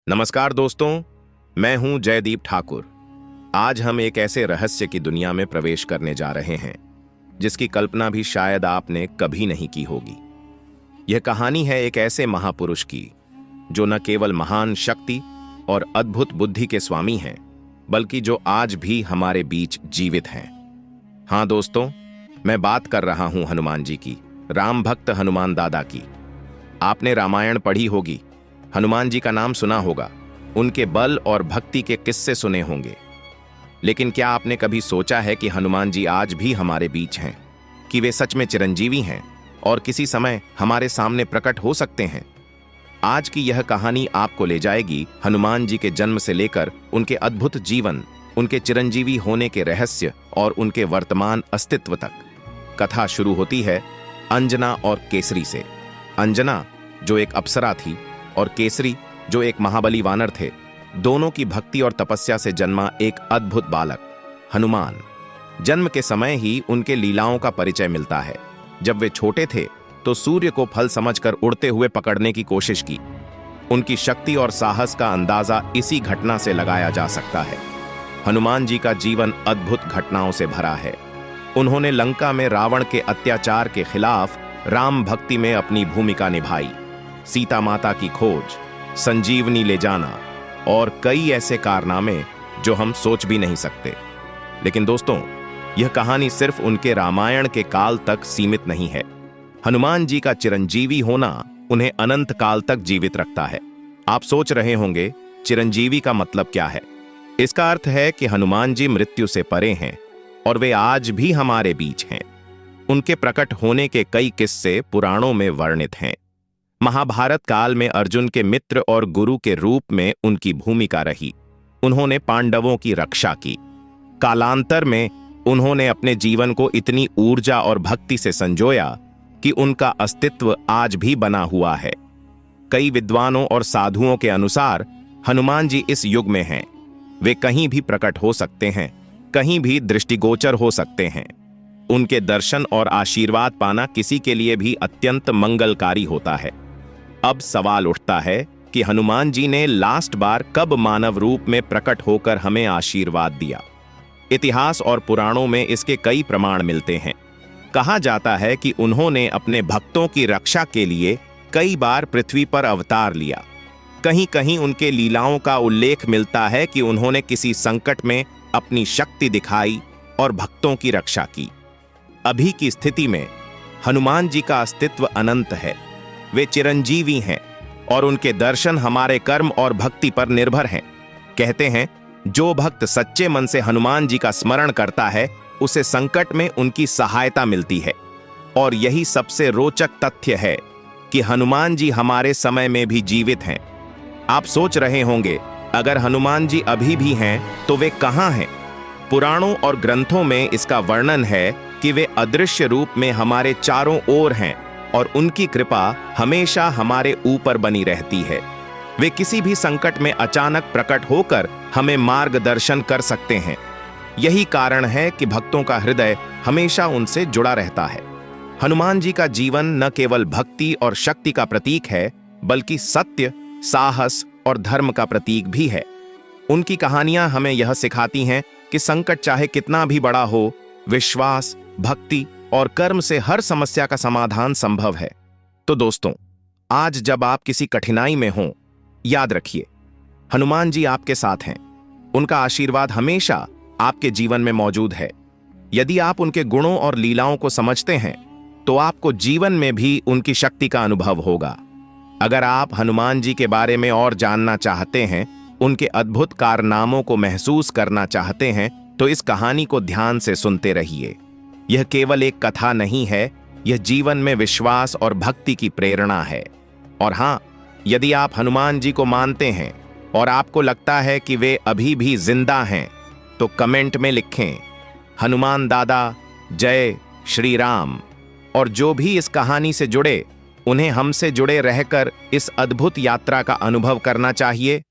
नमस्कार दोस्तों, मैं हूं जयदीप ठाकुर। आज हम एक ऐसे रहस्य की दुनिया में प्रवेश करने जा रहे हैं जिसकी कल्पना भी शायद आपने कभी नहीं की होगी। यह कहानी है एक ऐसे महापुरुष की जो न केवल महान शक्ति और अद्भुत बुद्धि के स्वामी हैं, बल्कि जो आज भी हमारे बीच जीवित हैं। हाँ दोस्तों, मैं बात कर रहा हूं हनुमान जी की, राम भक्त हनुमान दादा की। आपने रामायण पढ़ी होगी, हनुमान जी का नाम सुना होगा, उनके बल और भक्ति के किस्से सुने होंगे। लेकिन क्या आपने कभी सोचा है कि हनुमान जी आज भी हमारे बीच हैं, कि वे सच में चिरंजीवी हैं और किसी समय हमारे सामने प्रकट हो सकते हैं? आज की यह कहानी आपको ले जाएगी हनुमान जी के जन्म से लेकर उनके अद्भुत जीवन, उनके चिरंजीवी होने के रहस्य और उनके वर्तमान अस्तित्व तक। कथा शुरू होती है अंजना और केसरी से। अंजना जो एक अप्सरा थी और केसरी जो एक महाबली वानर थे, दोनों की भक्ति और तपस्या से जन्मा एक अद्भुत बालक हनुमान। जन्म के समय ही उनके लीलाओं का परिचय मिलता है। जब वे छोटे थे तो सूर्य को फल समझकर उड़ते हुए पकड़ने की कोशिश की। उनकी शक्ति और साहस का अंदाजा इसी घटना से लगाया जा सकता है। हनुमान जी का जीवन अद्भुत घटनाओं से भरा है। उन्होंने लंका में रावण के अत्याचार के खिलाफ राम भक्ति में अपनी भूमिका निभाई, सीता माता की खोज, संजीवनी ले जाना और कई ऐसे कारनामे जो हम सोच भी नहीं सकते। लेकिन दोस्तों, यह कहानी सिर्फ उनके रामायण के काल तक सीमित नहीं है। हनुमान जी का चिरंजीवी होना उन्हें अनंत काल तक जीवित रखता है। आप सोच रहे होंगे, चिरंजीवी का मतलब क्या है? इसका अर्थ है कि हनुमान जी मृत्यु से परे हैं और वे आज भी हमारे बीच हैं। उनके प्रकट होने के कई किस्से पुराणों में वर्णित हैं। महाभारत काल में अर्जुन के मित्र और गुरु के रूप में उनकी भूमिका रही। उन्होंने पांडवों की रक्षा की। कालांतर में उन्होंने अपने जीवन को इतनी ऊर्जा और भक्ति से संजोया कि उनका अस्तित्व आज भी बना हुआ है। कई विद्वानों और साधुओं के अनुसार हनुमान जी इस युग में हैं। वे कहीं भी प्रकट हो सकते हैं, कहीं भी दृष्टिगोचर हो सकते हैं। उनके दर्शन और आशीर्वाद पाना किसी के लिए भी अत्यंत मंगलकारी होता है। अब सवाल उठता है कि हनुमान जी ने लास्ट बार कब मानव रूप में प्रकट होकर हमें आशीर्वाद दिया? इतिहास और पुराणों में इसके कई प्रमाण मिलते हैं। कहा जाता है कि उन्होंने अपने भक्तों की रक्षा के लिए कई बार पृथ्वी पर अवतार लिया। कहीं कहीं उनके लीलाओं का उल्लेख मिलता है कि उन्होंने किसी संकट में अपनी शक्ति दिखाई और भक्तों की रक्षा की। अभी की स्थिति में हनुमान जी का अस्तित्व अनंत है। वे चिरंजीवी हैं और उनके दर्शन हमारे कर्म और भक्ति पर निर्भर हैं। कहते हैं, जो भक्त सच्चे मन से हनुमान जी का स्मरण करता है, उसे संकट में उनकी सहायता मिलती है। और यही सबसे रोचक तथ्य है कि हनुमान जी हमारे समय में भी जीवित हैं। आप सोच रहे होंगे, अगर हनुमान जी अभी भी हैं तो वे कहां हैं? पुराणों और ग्रंथों में इसका वर्णन है कि वे अदृश्य रूप में हमारे चारों ओर हैं और उनकी कृपा हमेशा हमारे ऊपर बनी रहती है। वे किसी भी संकट में अचानक प्रकट होकर हमें मार्गदर्शन कर सकते हैं। यही कारण है कि भक्तों का हृदय हमेशा उनसे जुड़ा रहता है। हनुमान जी का जीवन न केवल भक्ति और शक्ति का प्रतीक है, बल्कि सत्य, साहस और धर्म का प्रतीक भी है। उनकी कहानियां हमें यह सिखाती हैं कि संकट चाहे कितना भी बड़ा हो, विश्वास, भक्ति और कर्म से हर समस्या का समाधान संभव है। तो दोस्तों, आज जब आप किसी कठिनाई में हों, याद रखिए, हनुमान जी आपके साथ हैं। उनका आशीर्वाद हमेशा आपके जीवन में मौजूद है। यदि आप उनके गुणों और लीलाओं को समझते हैं, तो आपको जीवन में भी उनकी शक्ति का अनुभव होगा। अगर आप हनुमान जी के बारे में और जानना चाहते हैं, उनके अद्भुत कारनामों को महसूस करना चाहते हैं, तो इस कहानी को ध्यान से सुनते रहिए। यह केवल एक कथा नहीं है, यह जीवन में विश्वास और भक्ति की प्रेरणा है। और हाँ, यदि आप हनुमान जी को मानते हैं और आपको लगता है कि वे अभी भी जिंदा हैं, तो कमेंट में लिखें, हनुमान दादा जय श्री राम। और जो भी इस कहानी से जुड़े, उन्हें हमसे जुड़े रहकर इस अद्भुत यात्रा का अनुभव करना चाहिए।